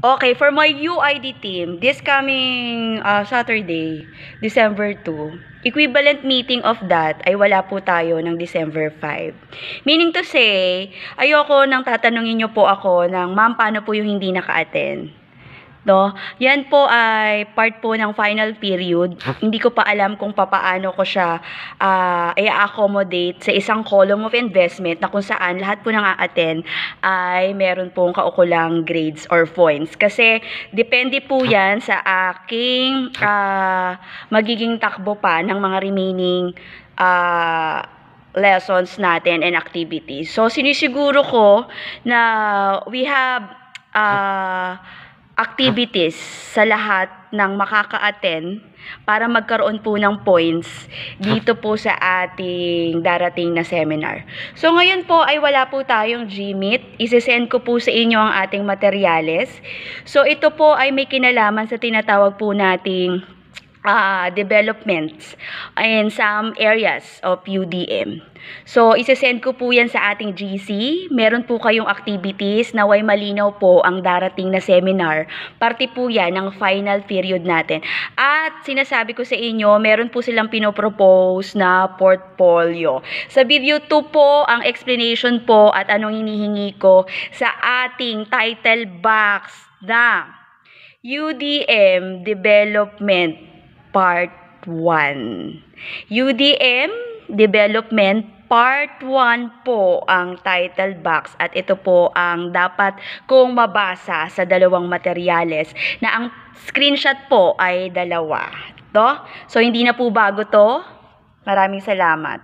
Okay, for my UID team, this coming Saturday, December 2, equivalent meeting of that ay wala po tayo ng December 5. Meaning to say, ayoko nang tatanungin nyo po ako ng, ma'am, paano po yung hindi naka-attend? No? Yan po ay part po ng final period. Hindi ko pa alam kung papaano ko siya i-accommodate sa isang column of investment na kung saan lahat po ng a-attend ay meron pong kaukulang grades or points. Kasi depende po yan sa aking magiging takbo pa ng mga remaining lessons natin and activities. So, sinisiguro ko na we have activities sa lahat ng makaka-attend para magkaroon po ng points dito po sa ating darating na seminar. So ngayon po ay wala po tayong GMeet. Isesend ko po sa inyo ang ating materyales. So ito po ay may kinalaman sa tinatawag po nating developments in some areas of UDM. So, isesend ko po yan sa ating GC. Meron po kayong activities na way malinaw po ang darating na seminar. Parte po yan ng final period natin. At sinasabi ko sa inyo, meron po silang pinopropose na portfolio. Sa video 2 po, ang explanation po at anong hinihingi ko sa ating title box na UDM Development Part 1. UDM Development Part 1 po ang title box at ito po ang dapat kong mabasa sa dalawang materyales na ang screenshot po ay dalawa. So, hindi na po bago to. Maraming salamat.